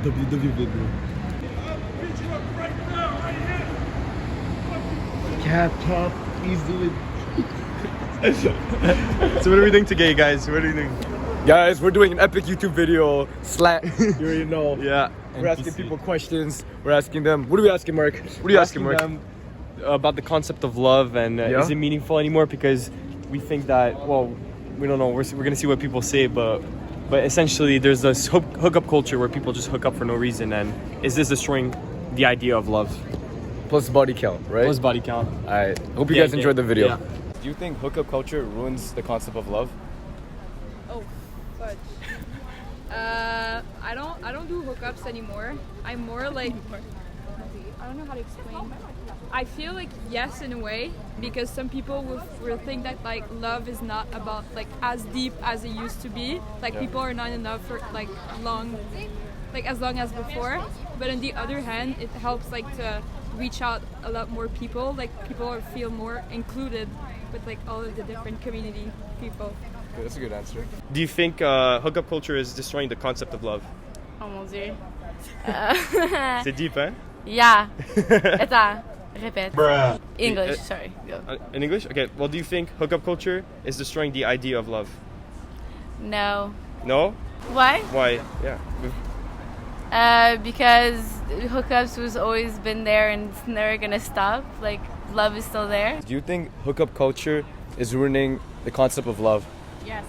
WW video. Cap, easy. So what are we doing today, guys? What are we doing? Guys, we're doing an epic YouTube video. Slat. You already know. Yeah. We're asking people questions. We're asking them. What are we asking, Mark? What are you asking, Mark? Them about the concept of love and is it meaningful anymore? Because we think that, well, we don't know. We're gonna see what people say, but essentially there's this hookup culture where people just hook up for no reason. And is this destroying the idea of love? Plus body count, right? Plus body count. Alright. Hope you guys enjoyed the video. Yeah. Do you think hookup culture ruins the concept of love? Oh, fudge. I don't do hookups anymore. I'm more like, I don't know how to explain. I feel like yes in a way, because some people will think that like love is not about like as deep as it used to be. Like people are not enough for like as long as before. But on the other hand, it helps like to reach out a lot more people. Like people feel more included with like all of the different community people. Okay, that's a good answer. Do you think hookup culture is destroying the concept of love? Oh mon dieu. C'est deep, hein? Yeah. Attends, répète. Bruh. English, sorry. Go. In English? Okay. Well, do you think hookup culture is destroying the idea of love? No. No? Why? Why? Yeah. Because hookups was always been there and it's never gonna stop. Like love is still there. Do you think hookup culture is ruining the concept of love? Yes.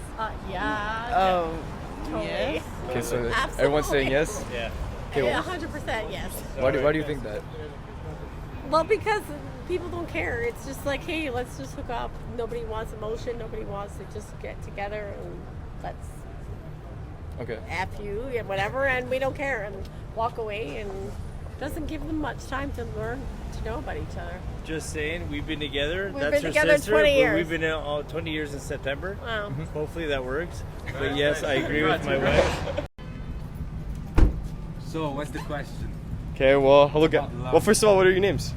Yeah. Oh. Totally. Yes. Okay, so Absolutely. everyone's saying yes? Yeah. Okay, Yeah, well, 100% yes. why do you think that? Well, because people don't care. It's just like, hey, let's just hook up. Nobody wants emotion. Nobody wants to just get together and let's Okay. F you and whatever, and we don't care and walk away, and doesn't give them much time to learn to know about each other. Just saying, weeve been together. We've That's been her together sister, 20 but years. We've been all 20 years in September. Wow. Hopefully that works. But yes, I agree with my wife. So, what's the question? Okay. Well, hello, guys. Well, first of all, what are your names?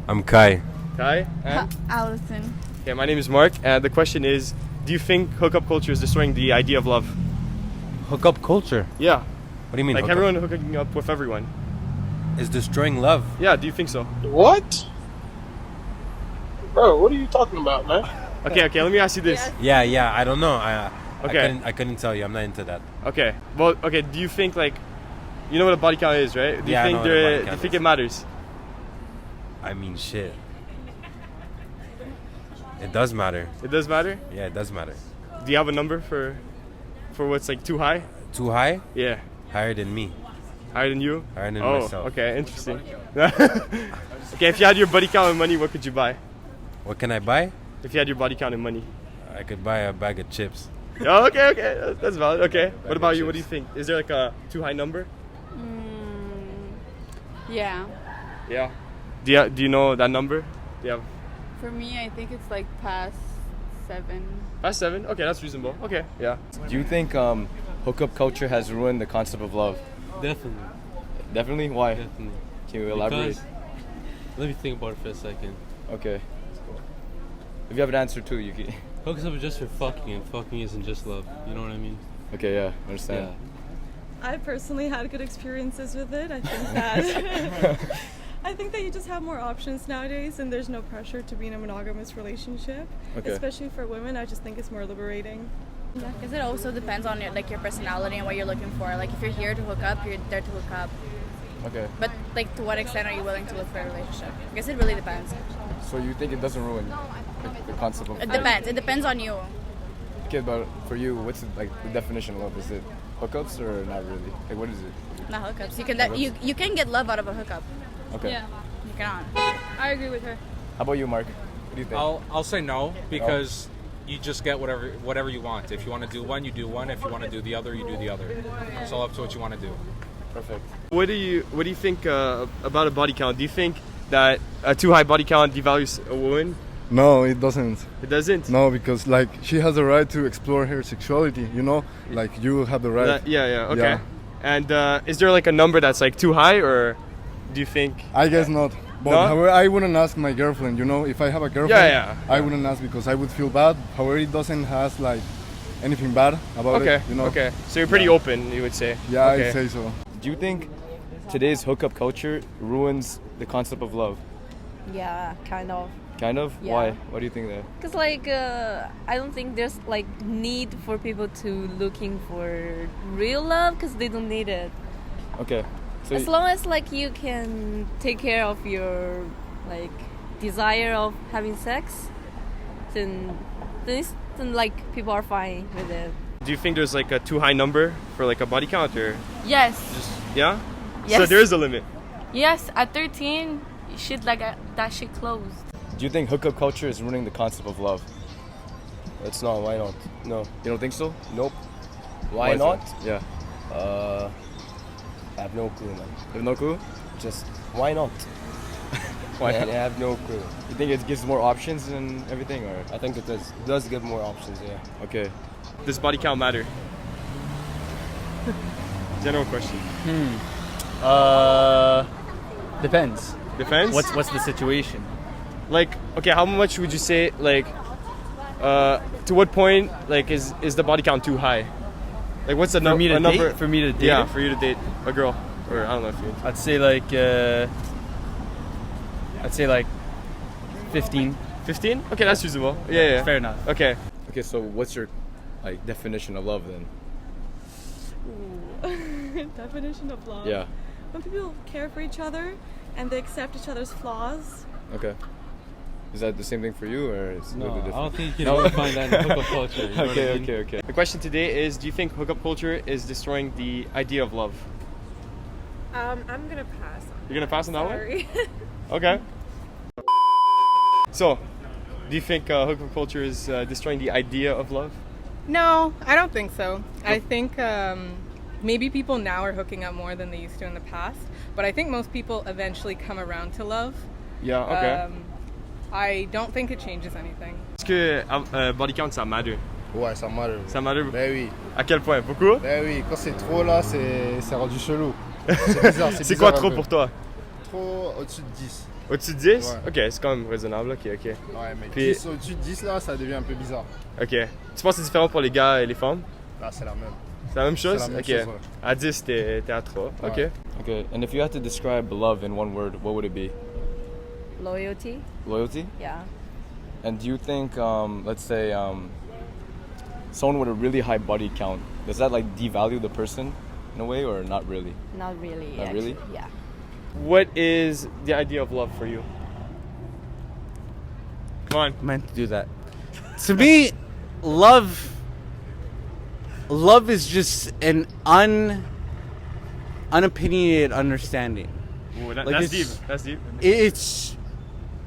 I'm Kai. Kai. And? Allison. Okay. My name is Mark, and the question is, do you think hookup culture is destroying the idea of love? Hookup culture? Yeah. What do you mean? Like hookup? everyone hooking up with everyone. Is destroying love? Yeah. Do you think so? What? Bro, what are you talking about, man? Okay. Okay. Let me ask you this. Yeah. I don't know. Okay. I couldn't tell you. I'm not into that. Okay. Well. Okay. Do you think like, you know what a body count is, right? Do you Yeah, I think know what a body do you count think is. it matters? I mean, shit. It does matter. It does matter. Yeah, it does matter. Do you have a number for what's like too high? Too high? Yeah. Higher than me. Higher than you? Higher than Oh, myself. okay, interesting. Okay, if you had your body count and money, what could you buy? What can I buy? If you had your body count and money. I could buy a bag of chips. Oh, okay, that's valid. Okay. Bag What of about you? What do you chips. think? Is there like a too high number? Yeah. Yeah. Do you know that number? Yeah. For me, I think it's like past 7. Past 7? Okay, that's reasonable. Okay, yeah. Do you think hookup culture has ruined the concept of love? Definitely. Definitely? Why? Definitely. Can you elaborate? Because, let me think about it for a second. Okay. If you have an answer too, you can. Hooks up is just for fucking, and fucking isn't just love. You know what I mean? Okay, yeah, understand. Yeah. I personally had good experiences with it. I think that I think that you just have more options nowadays, and there's no pressure to be in a monogamous relationship. Okay. Especially for women, I just think it's more liberating. Yeah, because it also depends on your personality and what you're looking for. Like if you're here to hook up, you're there to hook up. Okay. But like to what extent are you willing to look for a relationship? I guess it really depends. So you think it doesn't ruin the concept of It depends. It depends on you. Okay, but for you, what's the definition of love? Is it hookups or not really? Like, what is it? Not hookups. You can get love out of a hookup. Okay. Yeah. You cannot. I agree with her. How about you, Mark? What do you think? I'll say no, because you just get whatever you want. If you want to do one, you do one. If you want to do the other, you do the other. It's all up to what you want to do. Perfect. What do you think about a body count? Do you think that a too high body count devalues a woman? No, it doesn't. It doesn't? No, because like she has the right to explore her sexuality, you know? Like you have the right. Yeah, okay. Yeah. And is there like a number that's like too high, or do you think? I guess not. But No? however, I wouldn't ask my girlfriend, you know? If I have a girlfriend, Yeah. I wouldn't ask because I would feel bad. However, it doesn't has like anything bad about Okay, it, you know? okay. So you're pretty open, you would say? Yeah, Okay. I'd say so. Do you think today's hookup culture ruins the concept of love? Yeah, kind of. Kind of? Yeah. Why? Why do you think that? Because I don't think there's like need for people to looking for real love because they don't need it. Okay. So As long as like you can take care of your like desire of having sex, then like people are fine with it. Do you think there's like a too high number for like a body count or? Yes. Yeah? Yes. So there is a limit. Yes, at 13, shit like that shit closed. do you think hookup culture is ruining the concept of love? It's not. Why not? No. You don't think so? Nope. Why Why not? Yeah. I have no clue, man. You have no clue? Just why not? Why I not? have no clue. You think it gives more options and everything, or? I think it does. It does give more options. Yeah. Okay. Does body count matter? General question. Depends. Depends? What's the situation? Like, okay, how much would you say, like, to what point, like, is the body count too high? Like, what's the For me to number? date? For me to date Yeah, her? for you to date a girl. Or, I don't know if you... I'd say like 15. 15? Okay, that's reasonable. Yeah. Fair enough. Okay. Okay, so what's your like definition of love then? Ooh. Definition of love. Yeah. When people care for each other and they accept each other's flaws. Okay. Is that the same thing for you, or is it a No, little I different? don't think you can find that in hookup culture. You know what I mean? Okay. The question today is, do you think hookup culture is destroying the idea of love? I'm gonna pass. You're gonna pass on that Sorry. one? Okay. So, do you think hookup culture is destroying the idea of love? No, I don't think so. I think maybe people now are hooking up more than they used to in the past, but I think most people eventually come around to love. Yeah, okay. I don't think it changes anything. Est-ce que body count ça matter? Ouais, ça matter. Ça matter? Ben oui. À quel point? Beaucoup? Ben oui, quand c'est trop là, c'est rendu chelou. C'est bizarre, C'est quoi bizarre trop un peu. pour toi? Trop au-dessus de 10. Au-dessus de 10? Ouais. Ok, c'est quand même raisonnable, ok. Ouais, mais Puis- 10, au-dessus de 10 là, ça devient un peu bizarre. Ok. Tu penses que c'est différent pour les gars et les femmes? Là, c'est la même. C'est la même chose? C'est la même Ok. chose, ouais. À 10, t'es à 3. Ok. Ouais. Okay, and if you had to describe love in one word, what would it be? Loyalty. Loyalty? Yeah. And do you think, let's say, someone with a really high body count, does that like devalue the person in a way, or not really? Not really. Not really? actually, Yeah. What is the idea of love for you? Come on. Meant to do that. To me, love is just an unopinionated understanding. Ooh, Like, that's it's- deep. That's deep. It's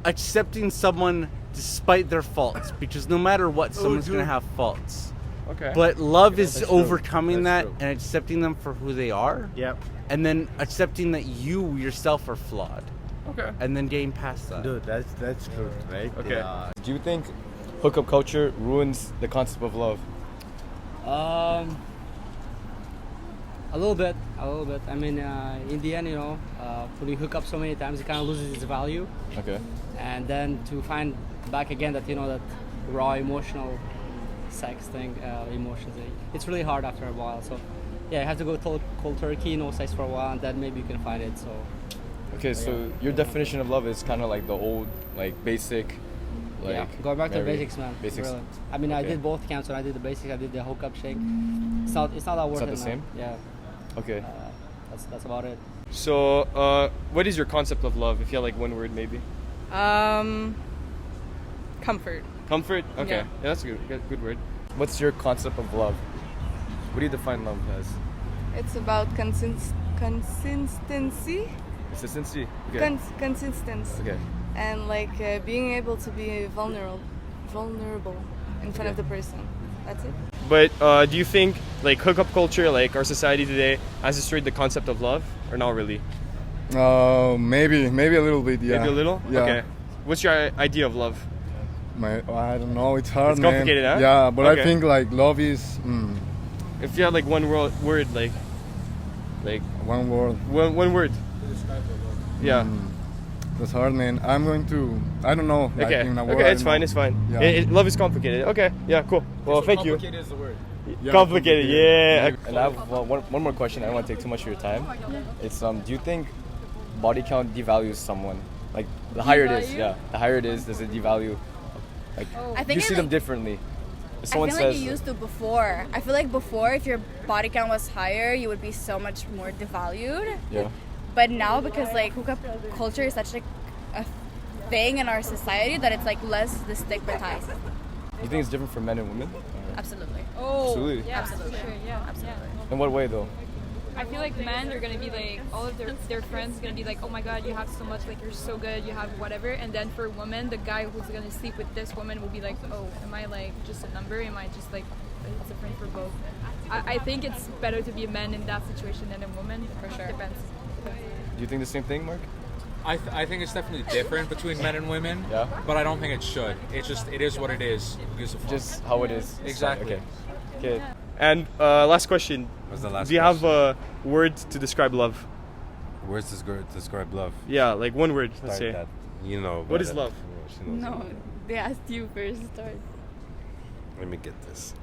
accepting someone despite their faults, because no matter what, someone's gonna dude. have faults. Okay. But love Okay, is that's true. overcoming That's that true. and accepting them for who they are. Yep. And then accepting that you yourself are flawed. Okay. And then getting past that. Dude, that's true, right? Okay. Yeah. Do you think hookup culture ruins the concept of love? A little bit. I mean, in the end, when you hook up so many times, it kind of loses its value. Okay. And then to find back again that that raw emotional sex thing, emotions, it's really hard after a while. So, yeah, you have to go cold turkey, no sex for a while, and then maybe you can find it. So. Okay, so your definition of love is kind of like the old, like basic, like Yeah, going back to the very basics, man. Basics. Really. I mean, I Okay. did both camps. When I did the basics, I did the hookup shake. It's not that worth not it. the man. same? Yeah. Okay. That's about it. So, what is your concept of love? If you had like one word, maybe. Comfort. Comfort. Okay. Yeah. Yeah, that's a good word. What's your concept of love? What do you define love as? It's about consistency. Consistency. Okay. Consistency. Okay. And like being able to be vulnerable in front of the person. That's it. But do you think like hookup culture, like our society today, has destroyed the concept of love, or not really? Maybe a little bit. Yeah. Maybe a little. Yeah. Okay. What's your idea of love? I don't know. It's hard, It's complicated, man. huh? Yeah, but Okay. I think like love is If you had like one word, like one word. one word. Yeah. That's hard, man. I'm going to. I don't know. Like Okay. in a word, Okay, I it's don't fine. know. It's fine. Yeah. Love is complicated. Okay. Yeah. Cool. Well, thank you. Complicated is the word. Complicated, yeah. And I have one more question. I don't want to take too much of your time. It's do you think body count devalues someone? Like the higher it is, the higher it is, does it devalue? Like I think you see them differently. If someone I feel like says, you used to before. I feel like before, if your body count was higher, you would be so much more devalued. yeah. But now, because like hookup culture is such like a thing in our society, that it's like less stigmatized. You think it's different for men and women? Absolutely. Oh, Absolutely. yeah, Absolutely. for sure, yeah, Absolutely. In what way though? I feel like men are gonna be like, all of their friends gonna be like, oh my god, you have so much, like you're so good, you have whatever. And then for women, the guy who's gonna sleep with this woman will be like, oh, am I like just a number? Am I just like, it's different for both? I think it's better to be a man in that situation than a woman. For sure. Depends. Do you think the same thing, Mark? I think it's definitely different between men and women. Yeah. But I don't think it should. It's just, it is what it is. Just how it is. Exactly. Okay. And last question. What's the last Do you have a word to describe love? Words to describe love. Yeah, like one word, let's say. That, you know. What is love? She knows No, it. they asked you first. Start. Let me get this.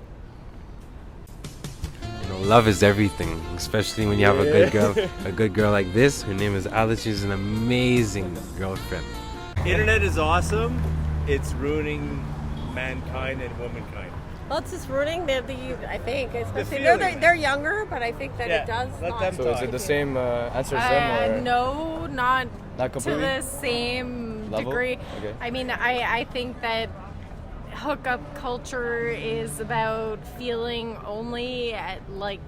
You know, love is everything, especially when you have a good girl like this. Her name is Alice. She's an amazing girlfriend. Internet is awesome. It's ruining mankind and womankind. Well, it's just ruining I think, especially feeling. they're younger, but I think that it does let not. them So is it the same answer as them or No, not to completely? the same Level? degree. Okay. I mean, I think that hookup culture is about feeling only like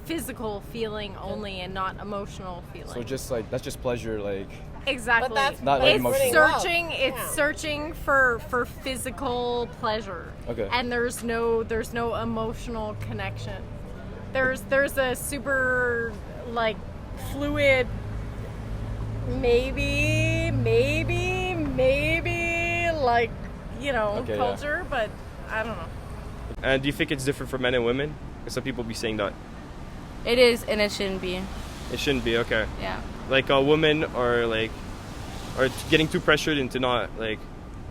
physical feeling only and not emotional feeling. So just like that's just pleasure, like Exactly. But that's not like emotional. searching. It's searching for physical pleasure. Okay. And there's no emotional connection. There's a super like fluid maybe like culture, but I don't know. And do you think it's different for men and women? Because some people be saying that. It is, and it shouldn't be. It shouldn't be, okay. Yeah. Like a woman are getting too pressured into not like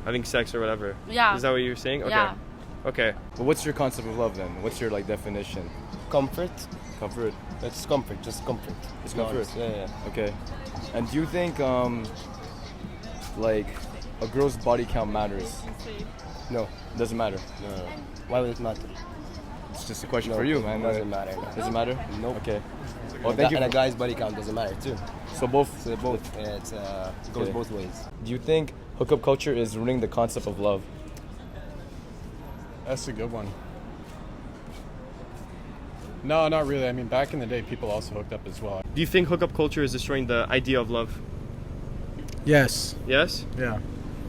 having sex or whatever. Yeah. Is that what you're saying? Okay. Yeah. Okay. But what's your concept of love then? What's your like definition? Comfort. Comfort. It's comfort, just comfort. It's comfort. Yeah. Okay. And do you think like a girl's body count matters? No. Doesn't matter. No. Why would it matter? It's just a question No, for you, man. It doesn't matter. Doesn't matter? Nope. Okay. Well, thank you. And a guy's body count doesn't matter too. So both. Yeah, it goes both ways. Do you think hookup culture is ruining the concept of love? That's a good one. No, not really. I mean, back in the day, people also hooked up as well. Do you think hookup culture is destroying the idea of love? Yes. Yes? Yeah.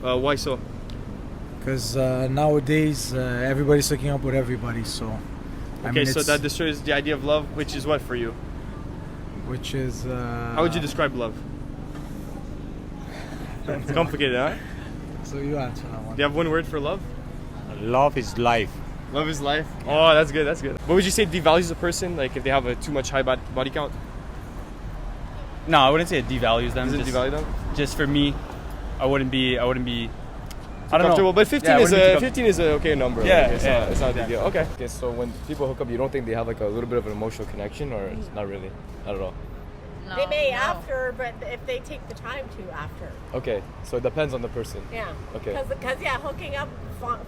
Why so? Because nowadays everybody's hooking up with everybody, so. Okay, so that destroys the idea of love, which is what for you? Which is. How would you describe love? It's complicated, huh? So you answer that one. Do you have one word for love? Love is life. Love is life? Oh, that's good, that's good. What would you say devalues a person, like if they have a too much high body count? No, I wouldn't say it devalues them. Does it devalue them? Just for me, I wouldn't be. I don't comfortable, know. but 15 Yeah, 15 is an okay number. Yeah, like, it's not a big deal. Okay. Okay, so when people hook up, you don't think they have like a little bit of an emotional connection, or it's not really, not at all? They may after, but if they take the time to after. Okay, so it depends on the person. Yeah. Okay. Because hooking up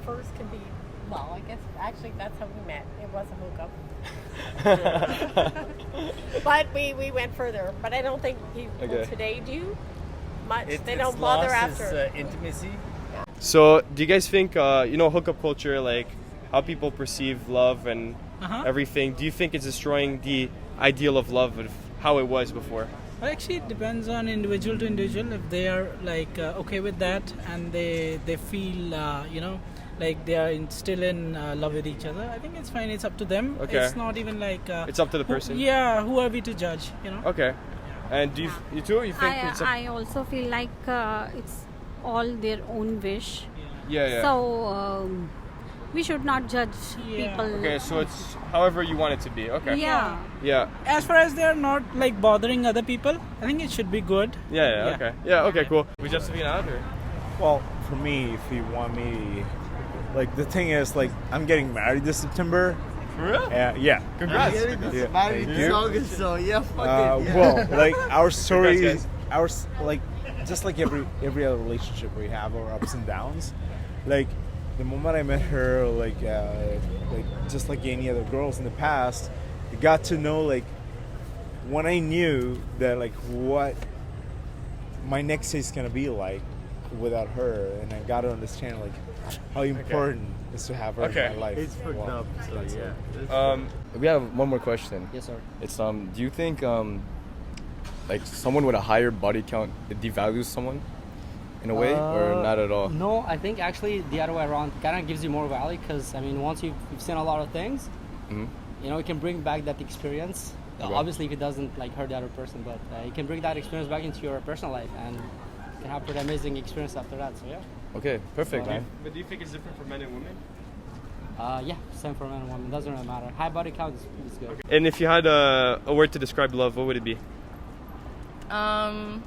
first can be. Well, I guess actually that's how we met. It was a hookup. But we went further. But I don't think people today do much. They don't bother after. Intimacy. So, do you guys think, hookup culture, like how people perceive love and everything, do you think it's destroying the ideal of love of how it was before? Well, actually, it depends on individual to individual. If they are like okay with that and they feel, like they are still in love with each other, I think it's fine. It's up to them. Okay. It's not even like... it's up to the person? Who are we to judge, Okay. And do you too? You think it's I also feel like it's all their own wish. Yeah. So we should not judge people. Okay, so it's however you want it to be. Okay. Yeah. As far as they are not like bothering other people, I think it should be good. Yeah. Okay. Yeah. Okay. Cool. We Josephine out or? Well, for me, if you want me, like the thing is, like I'm getting married this September, For real? Yeah. Congrats. Yeah, Married thank you. so yeah, fuck it. Yeah. Well, like our story Congrats, is like just like every other relationship we have our ups and downs. Like the moment I met her, like just like any other girls in the past, I got to know like when I knew that like what my next day is gonna be like without her, and I got to understand like how important is to have her in my life. It's fucked up. So That's yeah. it. We have one more question. Yes, sir. It's do you think like someone with a higher body count, it devalues someone in a way, or not at all? No, I think actually the other way around kind of gives you more value because I mean once you've seen a lot of things, you know, you can bring back that experience. Okay. Obviously, if it doesn't like hurt the other person, but you can bring that experience back into your personal life and you can have pretty amazing experience after that. So yeah. Okay, perfect, man. But do you think it's different for men and women? Yeah, same for men and women. Doesn't really matter. High body count is good. Okay. And if you had a word to describe love, what would it be? Not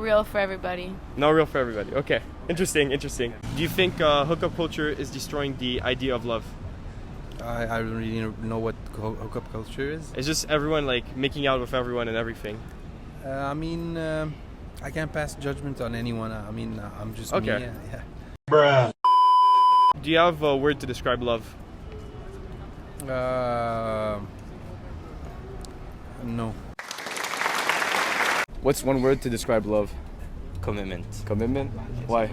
real for everybody. Not real for everybody. Okay. Interesting. Do you think hookup culture is destroying the idea of love? I don't really know what hookup culture is. It's just everyone like making out with everyone and everything. I mean, I can't pass judgment on anyone. I mean, I'm just me. Okay. Yeah. Bruh. Do you have a word to describe love? No. What's one word to describe love? Commitment. Commitment? Why?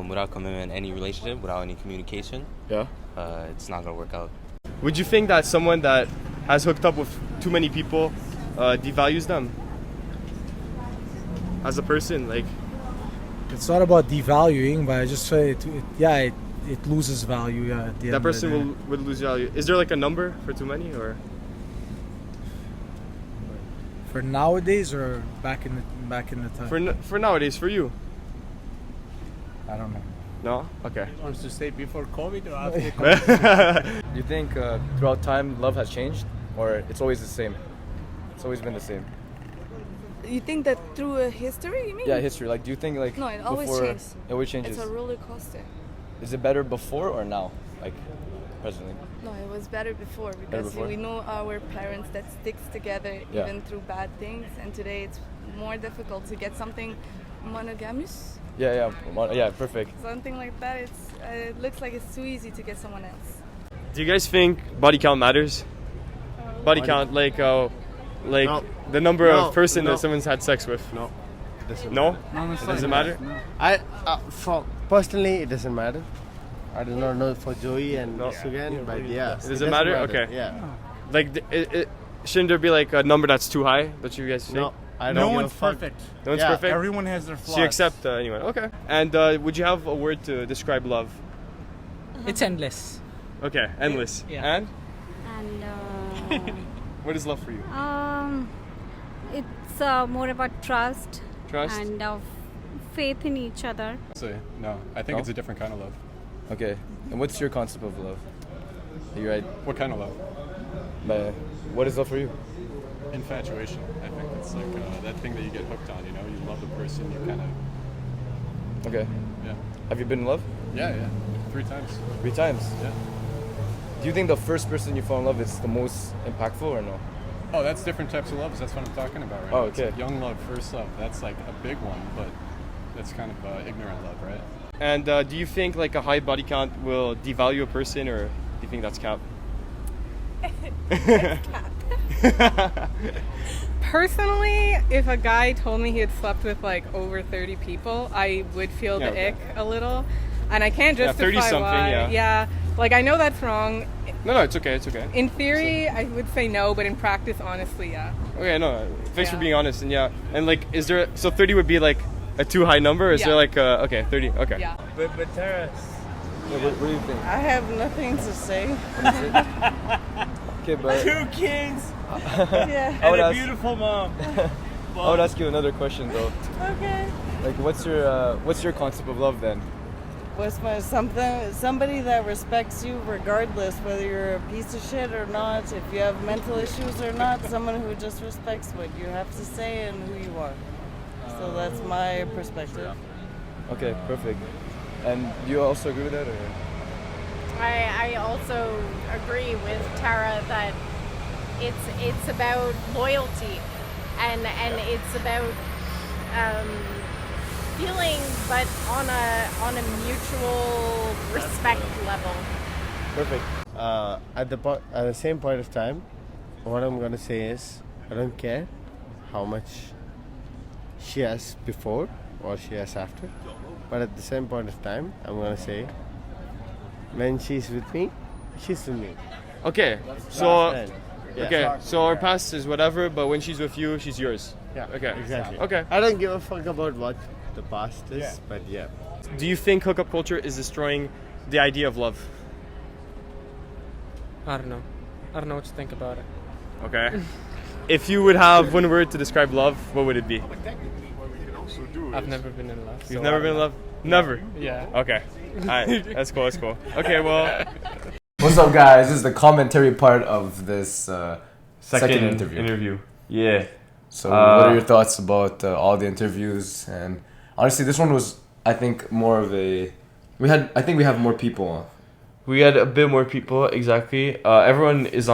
Without commitment, any relationship, without any communication, it's not gonna work out. Would you think that someone that has hooked up with too many people devalues them as a person? Like, It's not about devaluing, but I just say it loses value. Yeah, at the that end person would lose value. Is there like a number for too many, or for nowadays or back in the time? For nowadays, for you? I don't know. No? Okay. Wants to say before COVID or after COVID? Do you think throughout time love has changed, or it's always the same? It's always been the same. You think that through a history, you mean? Yeah, history. Like, do you think like No, it always before, changes. It always changes. It's a roller coaster. Is it better before or now? Like, presently? No, it was better before because before? we know our parents that sticks together Yeah. even through bad things, and today it's more difficult to get something monogamous. Yeah, perfect. Something like that. It looks like it's too easy to get someone else. Do you guys think body count matters? Body count, like No. the number No, of person no. that someone's had sex with? No. It doesn't No? matter. It doesn't matter? For personally, it doesn't matter. I do not know for Joey and Sugan, but yeah. Does it matter? Okay. Yeah. Like, shouldn't there be like a number that's too high that you guys think? No. I don't No give one's a fuck. perfect. No one's Yeah, perfect? everyone has their So you flaws. accept anyone? Okay. And would you have a word to describe love? It's endless. Okay, endless. Yeah. And? What is love for you? It's more about trust. Trust? And faith in each other. So, no, I think it's a different kind of love. Okay. And what's your concept of love? You're right. What kind of love? But what is love for you? Infatuation. I think it's like that thing that you get hooked on. You know, you love the person. You kind of. Okay. Yeah. Have you been in love? Yeah. 3 times. 3 times? Yeah. Do you think the first person you fall in love is the most impactful or no? Oh, that's different types of loves. That's what I'm talking about right Oh, now. It's okay. like young love, first love. That's like a big one, but that's kind of ignorant love, right? And do you think like a high body count will devalue a person, or do you think that's cap? Personally, if a guy told me he had slept with like over 30 people, I would feel the ick a little. And I can't Yeah, justify 30 something, why. yeah. Like I know that's wrong. No, it's okay. It's okay. In theory, I would say no, but in practice, honestly, yeah. Okay, no. Thanks for being honest. And like, is there 30 would be like a too high number? Or is there like 30? Okay. Yeah. But Tara, What do you think? I have nothing to say. Okay, but 2 kids Yeah. I would and a ask- beautiful mom. I would ask you another question though. Okay. Like, what's your concept of love then? What's my somebody that respects you regardless whether you're a piece of shit or not, if you have mental issues or not, someone who just respects what you have to say and who you are. So that's my perspective. Okay, perfect. And do you also agree with that, or? I also agree with Tara that it's about loyalty, and it's about feeling, but on a mutual respect level. Perfect. At the same point of time, what I'm gonna say is, I don't care how much she has before or she has after, but at the same point of time, I'm gonna say, when she's with me, she's with me. Okay, so our past is whatever, but when she's with you, she's yours. Yeah. Okay. Exactly. Okay. I don't give a fuck about what the past is, but yeah. Do you think hookup culture is destroying the idea of love? I don't know. I don't know what to think about it. Okay. If you would have one word to describe love, what would it be? I've never been in love. You've never been in love? Never? Yeah. Okay. Alright, that's cool, that's cool. Okay, well... What's up, guys? This is the commentary part of this second interview. Yeah. So, what are your thoughts about all the interviews? And honestly, this one was, I think, more of a... I think we have more people on. We had a bit more people, exactly. Everyone is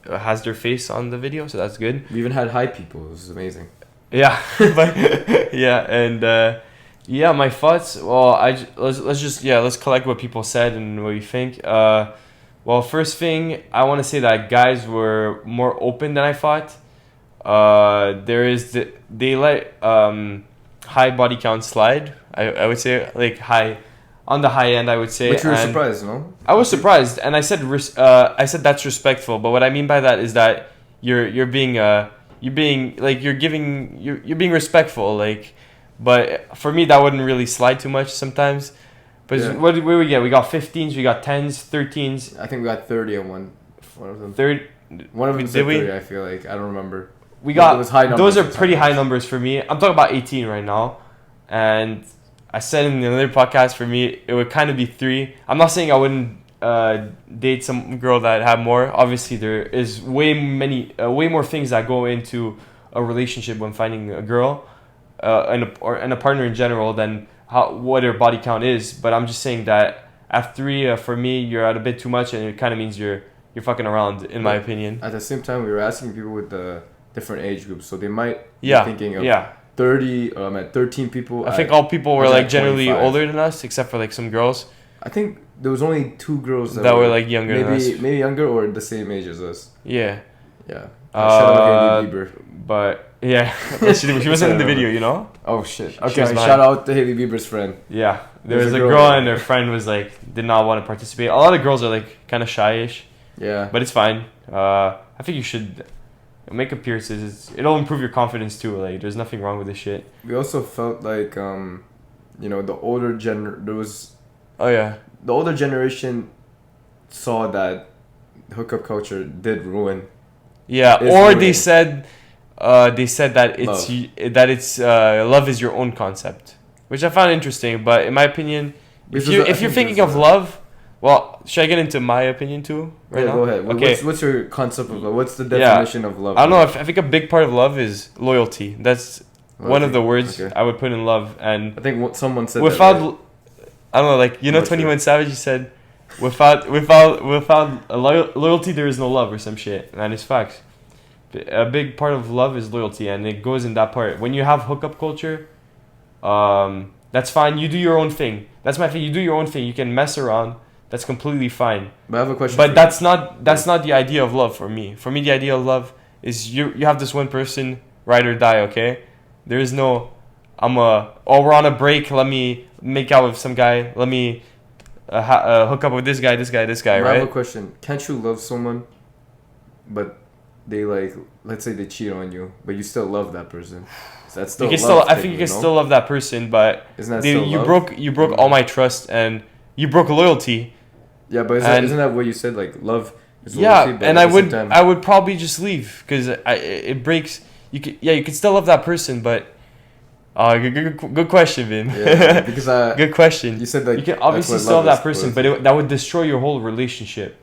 has their face on the video, so that's good. We even had high people. It was amazing. Yeah, but yeah, and yeah, my thoughts. Well, let's collect what people said and what you think. Well, first thing, I want to say that guys were more open than I thought. They let high body count slide. I would say like high. On the high end, I would say. But you were surprised, no? I was surprised, and I said that's respectful. But what I mean by that is that you're being respectful, like. But for me, that wouldn't really slide too much sometimes. But yeah. What did we get? We got 15s, we got 10s, 13s. I think we got 30 on one of them. One of them said 30, I feel like. I don't remember. We got those high numbers. Those are pretty high numbers for me. I'm talking about 18 right now, and I said in another podcast, for me, it would kind of be 3. I'm not saying I wouldn't date some girl that had more. Obviously, there is way more things that go into a relationship when finding a girl and a partner in general than what her body count is. But I'm just saying that at 3, for me, you're at a bit too much, and it kind of means you're fucking around, in my opinion. At the same time, we were asking people with the different age groups, so they might be thinking of 30, 13 people. I think all people were like generally 25. Older than us, except for like some girls. I think there was only 2 girls that were like younger than us. Maybe younger or the same age as us. Yeah. Yeah. Shout out Hailey Bieber. But yeah, she wasn't in the video, you know? Oh shit. Okay, shout out to Hailey Bieber's friend. Yeah. There was a girl and her friend was like, did not want to participate. A lot of girls are like kind of shy-ish. Yeah. But it's fine. I think you should make appearances. It'll improve your confidence too. Like, there's nothing wrong with this shit. We also felt like, the older the older generation saw that hookup culture did ruin. Yeah, or they said that love is your own concept, which I found interesting. But in my opinion, if you're thinking of love, well, should I get into my opinion too? Right now? Go ahead. Okay. What's your concept of love? What's the definition of love? I don't know. I think a big part of love is loyalty. That's one of the words I would put in love. And I think someone said without, that, right? I don't know, like, 21 Savage, he said, without loyalty, there is no love, or some shit. And it's facts. A big part of love is loyalty, and it goes in that part. When you have hookup culture, that's fine. You do your own thing. That's my thing. You do your own thing. You can mess around. That's completely fine. But I have a question. But that's not the idea of love for me. For me, the idea of love is you have this one person, ride or die. Okay, there is no we're on a break. Let me make out with some guy. Let me hook up with this guy. Right? I have a question. Can't you love someone, but they let's say they cheat on you, but you still love that person? So that's still love. I think you can still love that person, but isn't that still you love? You broke all my trust and you broke loyalty. Yeah, but isn't that what you said? Like, love is loyalty. Yeah, and I would probably just leave because it breaks. You could still love that person, but good question, Vin. Yeah, because good question. You said that you can obviously still love that person, but that would destroy your whole relationship.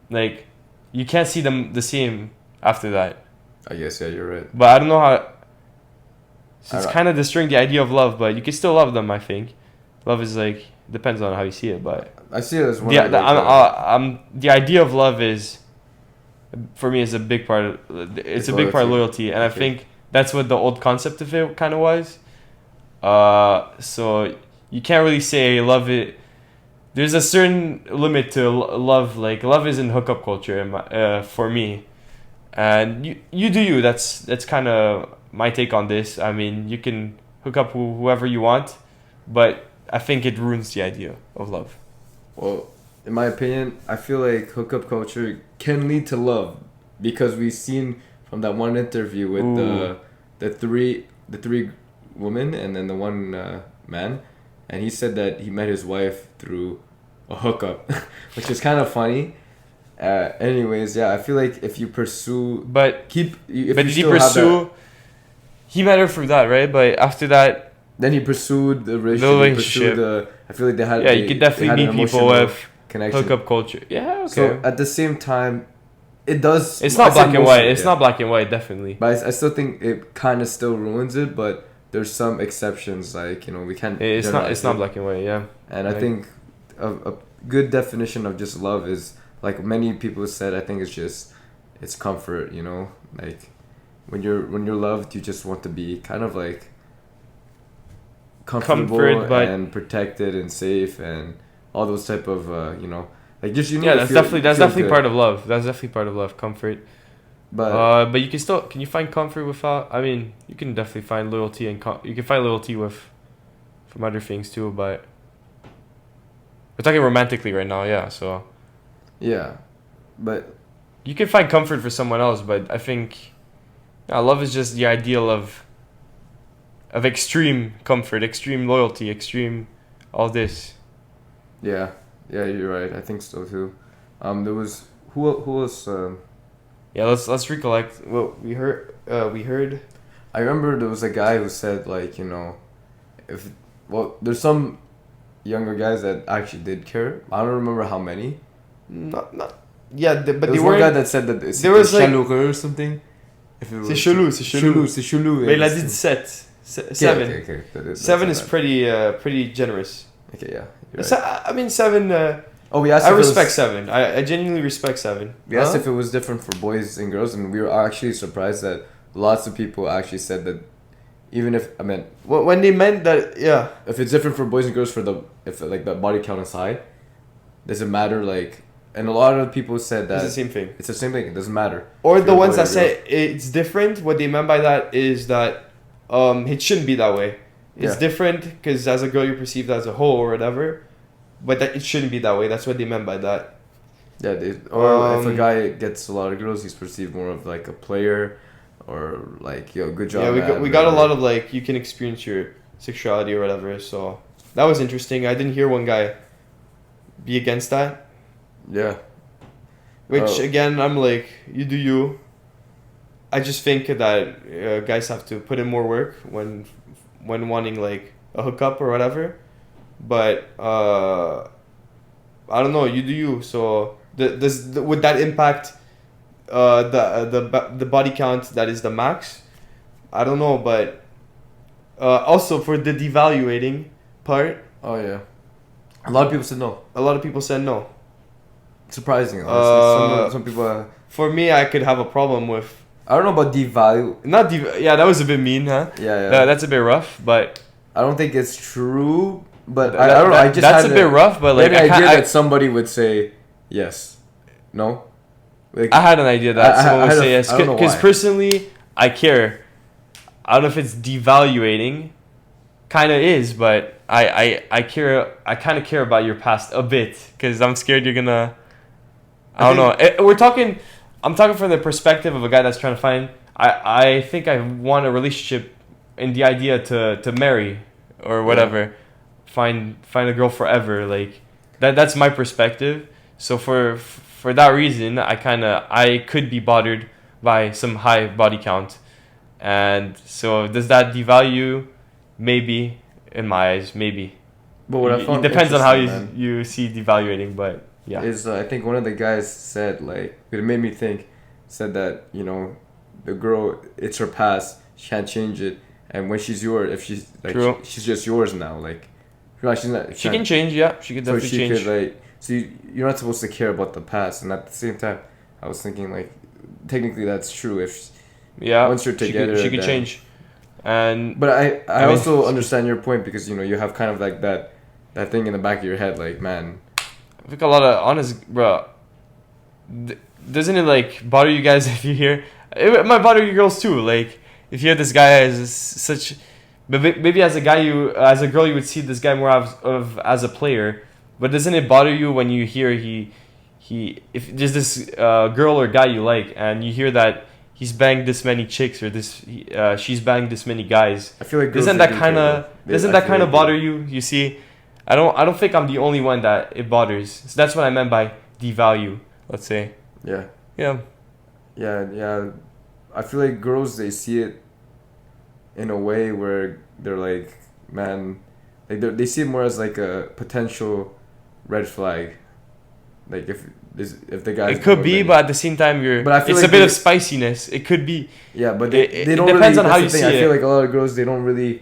Like, you can't see them the same after that. I guess, yeah, you're right. But I don't know how. So it's kind of destroying the idea of love, but you can still love them. I think love is depends on how you see it, but I see it as one. Yeah, of the idea of love is, for me, is a big part. It's a big part of loyalty, and I think that's what the old concept of it kind of was. So you can't really say love it. There's a certain limit to love. Like love is in hookup culture, for me, and you do you. That's kind of my take on this. I mean, you can hook up whoever you want, but I think it ruins the idea of love. Well, in my opinion, I feel like hookup culture can lead to love because we've seen from that one interview with the three women and then the one man, and he said that he met his wife through a hookup, which is kind of funny. Anyways, yeah, I feel like if you pursue, did he pursue? He met her through that, right? But after that, then he pursued the relationship. I feel like they had. Yeah, you could definitely meet people with connection. Hookup culture. Yeah, okay. So at the same time, it does. It's not black and white. It's not black and white, definitely. But I still think it kind of still ruins it. But there's some exceptions, like we can't. It's not black and white, yeah. And I think a good definition of just love is, like many people said, I think it's comfort. Like when you're loved, you just want to be kind of like comfortable and protected and safe and all those type of like just that's definitely part of love. That's definitely part of love, comfort. But you can you find comfort without? I mean, you can definitely find loyalty and you can find loyalty from other things too. But we're talking romantically right now, yeah. So yeah, but you can find comfort for someone else. But I think love is just the ideal of extreme comfort, extreme loyalty, extreme all this. Yeah, you're right. I think so too. There was who was. Yeah, let's recollect what we heard. I remember there was a guy who said like there's some younger guys that actually did care. I don't remember how many. But there was they one guy that said that there was like or something. C'est chelou. Mais il a dit 7. 7. Okay. 7 is pretty generous. Okay, yeah. Right. I mean 7. I respect 7. I genuinely respect 7. We asked if it was different for boys and girls, and we were actually surprised that lots of people actually said that even if when they meant that, yeah, if it's different for boys and girls if the body count aside, does it matter? Like, and a lot of people said that it's the same thing. It's the same thing. It doesn't matter. Or the ones that say it's different. What they meant by that is that it shouldn't be that way. It's different because as a girl you're perceived as a hoe or whatever, but that it shouldn't be that way. That's what they meant by that. Yeah, or if a guy gets a lot of girls, he's perceived more of like a player, or like good job. Yeah, we got a lot of like you can experience your sexuality or whatever. So that was interesting. I didn't hear one guy be against that. Yeah. Which again, I'm like, you do you. I just think that guys have to put in more work when wanting like a hookup or whatever. But I don't know. You do you. So would that impact the body count that is the max? I don't know. But also for the devaluating part. Oh yeah. A lot of people said no. Surprising. Some people. For me, I could have a problem with. I don't know about devalue. Yeah, that was a bit mean, huh? Yeah. That's a bit rough, but I don't think it's true. But I don't know. I just that's a bit rough, but like I had an idea that somebody would say yes, no. Like, I had an idea that someone would say yes, because personally, I care. I don't know if it's devaluating. Kind of is, but I care. I kind of care about your past a bit because I'm scared you're gonna. I don't know. I'm talking from the perspective of a guy that's trying to find. I think I want a relationship, in the idea to marry, or whatever, find a girl forever. Like that's my perspective. So for that reason, I could be bothered by some high body count, and so does that devalue? Maybe, in my eyes, maybe. But what I found it depends on how you see devaluating, but yeah. I think one of the guys said, like, it made me think, said that, the girl, it's her past, she can't change it, and when she's yours, if she's, like, she's just yours now, like, Right, she's not. She can change. Yeah, she could definitely change. So you're not supposed to care about the past, and at the same time, I was thinking like, technically that's true. If once you're together, she could change. But I mean, also understand your point because you have kind of like that thing in the back of your head, like, man. I think a lot of honest, bro. Doesn't it like bother you guys if you hear? It might bother you girls too. Like if you hear this guy as such, but maybe as a guy as a girl you would see this guy more as a player. But doesn't it bother you when you hear if there's this girl or guy you like and you hear that he's banged this many chicks or she's banged this many guys? I feel like doesn't that kind of bother you? You see, I don't think I'm the only one that it bothers. So that's what I meant by devalue. Let's say. Yeah. Yeah. I feel like girls, they see it in a way where they're like, man, like they see it more as like a potential red flag. Like if the guy. It could be, but at the same time, it's a bit of spiciness. It could be. Yeah, but they don't. It depends really, on how you see it. I feel like a lot of girls, they don't really.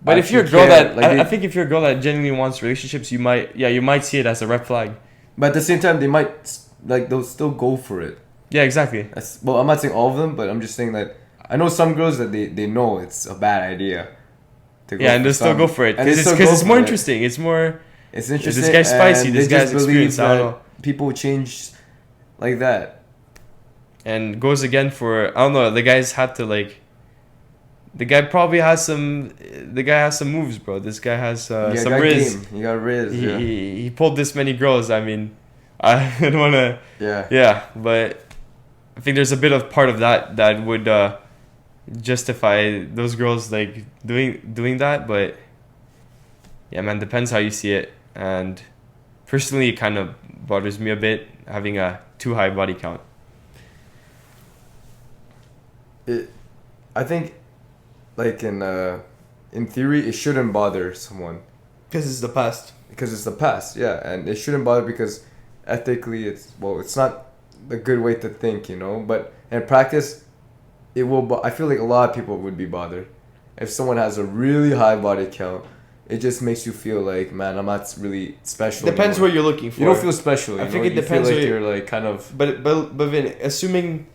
But if you're a girl I think if you're a girl that genuinely wants relationships, you might see it as a red flag. But at the same time, they might they'll still go for it. Yeah, exactly. I'm not saying all of them, but I'm just saying that I know some girls that they know it's a bad idea. And they still go for it because it's more interesting. It's more. It's interesting. This guy's spicy. This guy's experienced. I don't know. People change like that. And goes again for I don't know. The guys had to like. The guy probably has some. The guy has some moves, bro. This guy has some riz. He got riz. He pulled this many girls. I mean, I don't want to. Yeah, but I think there's a bit of part of that would justify those girls like doing that. But yeah, man, depends how you see it. And personally, it kind of bothers me a bit having a too high body count. I think. Like in theory, it shouldn't bother someone. Because it's the past. Because it's the past, yeah, and it shouldn't bother because ethically, it's not a good way to think, But in practice, it will. I feel like a lot of people would be bothered if someone has a really high body count. It just makes you feel like, man, I'm not really special. Depends anymore. what you're looking for. You don't feel special. I think it depends. You feel like you're like kind of. But Vin, assuming.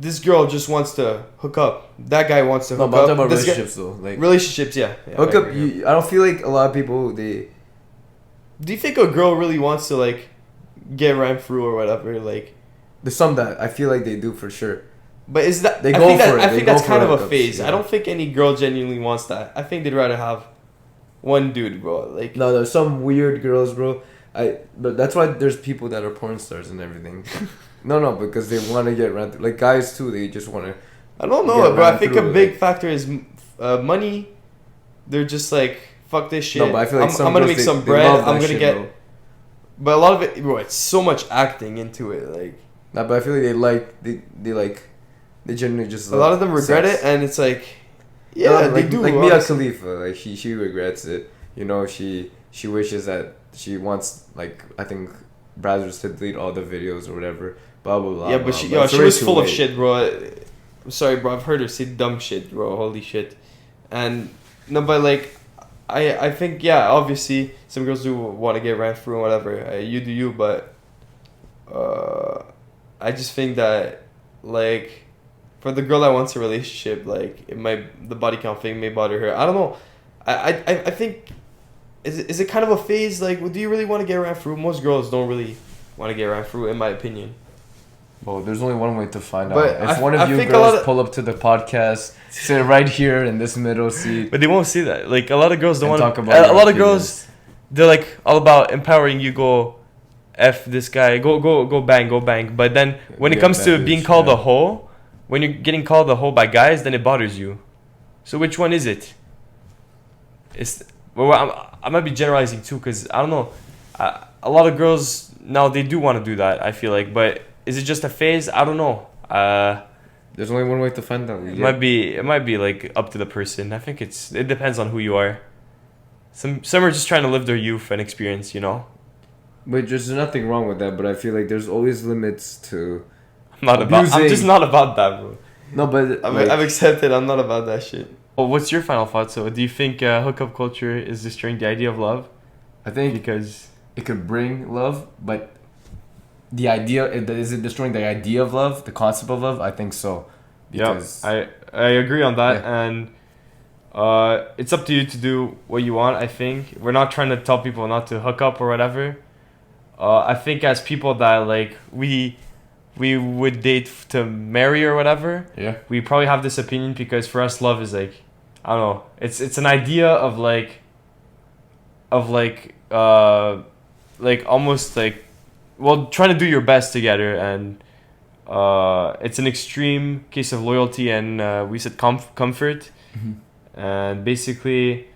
This girl just wants to hook up. That guy wants to hook up. I'm talking about relationships though. Like relationships, yeah. Hook up. I don't feel like a lot of people they. Do you think a girl really wants to like get ran through or whatever? Like, there's some that I feel like they do for sure. But is that they go for it? I think that's kind of a phase. Yeah. I don't think any girl genuinely wants that. I think they'd rather have one dude, bro. Like no, there's some weird girls, bro. But that's why there's people that are porn stars and everything. No, because they want to get ran through. Like guys too, they just want to. I don't know, bro. I think a big factor is money. They're just like, fuck this shit. No, but I feel like I'm gonna make some bread. I'm gonna get. Bro. But a lot of it, bro, it's so much acting into it, like. Nah, but I feel like they genuinely just. A lot of them regret it, and it's like, yeah, like, they do. Like Mia Khalifa, like she regrets it. She wishes that she wants like I think Brazzers to delete all the videos or whatever. Blah blah blah. Yeah, but she was full of shit, bro. I'm sorry, bro. I've heard her say dumb shit, bro. Holy shit. And no, but like, I think obviously some girls do want to get ran through and whatever. You do you, but I just think that like for the girl that wants a relationship, like the body count thing may bother her. I don't know. I think is it kind of a phase? Like, do you really want to get ran through? Most girls don't really want to get ran through, in my opinion. Well, there's only one way to find but out. If one of you girls pull up to the podcast, sit right here in this middle seat. But they won't see that. Like, a lot of girls don't want to talk about a lot of girls, they're like all about empowering you. Go F this guy. Go bang. But then when it comes to being called a hoe, when you're getting called a hoe by guys, then it bothers you. So which one is it? I might be generalizing too, because I don't know. A lot of girls now, they do want to do that, I feel like, but is it just a phase? I don't know. There's only one way to find out. It might be like up to the person. I think it depends on who you are. Some are just trying to live their youth and experience, But there's nothing wrong with that. But I feel like there's always limits to. I'm just not about that, bro. No, but I've accepted. I'm not about that shit. Well, what's your final thoughts? So, do you think hookup culture is destroying the idea of love? I think because it could bring love, but the idea is it destroying the idea of love, the concept of love? I think so. Because I agree on that, and it's up to you to do what you want. I think we're not trying to tell people not to hook up or whatever. I think as people that like we would date to marry or whatever. Yeah. We probably have this opinion because for us, love is like, I don't know. It's an idea of like almost like, well, trying to do your best together, and it's an extreme case of loyalty and we said comfort. And basically,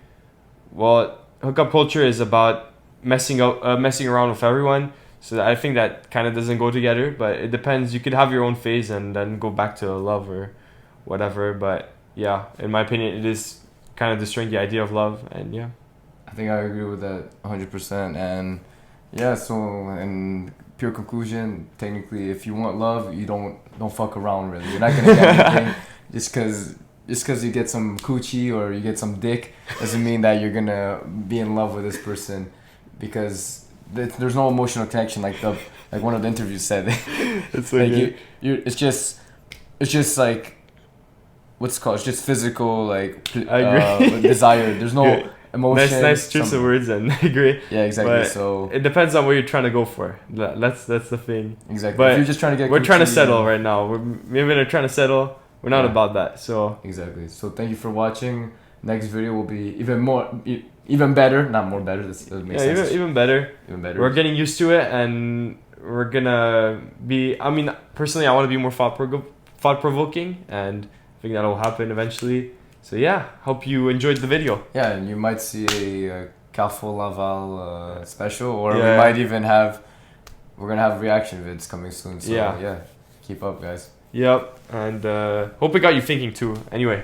well, hookup culture is about messing around with everyone. So I think that kind of doesn't go together, but it depends. You could have your own phase and then go back to love or whatever. But yeah, in my opinion, it is kind of destroying the idea of love. And yeah, I think I agree with that 100%. And yeah, so in pure conclusion, technically, if you want love, you don't fuck around. Really, you're not gonna get anything just because you get some coochie or you get some dick doesn't mean that you're gonna be in love with this person, because there's no emotional connection like one of the interviews said. It's like it's just like what's it called? It's just physical, like I agree. desire. There's no emotion. Nice choice of words, and I agree. Yeah, exactly. But so it depends on what you're trying to go for. That's the thing. Exactly. But if you're just trying to get, we're trying to settle right now. We're trying to settle. We're not about that. So exactly. So thank you for watching. Next video will be even better. Not more better. That makes sense. Even better. Even better. We're getting used to it, and we're gonna be. I mean, personally, I want to be more thought provoking, and I think that'll happen eventually. So yeah, hope you enjoyed the video. Yeah, and you might see a Carrefour Laval special, or we might even we're gonna have reaction vids coming soon. So yeah, keep up, guys. Yep, and hope it got you thinking too. Anyway.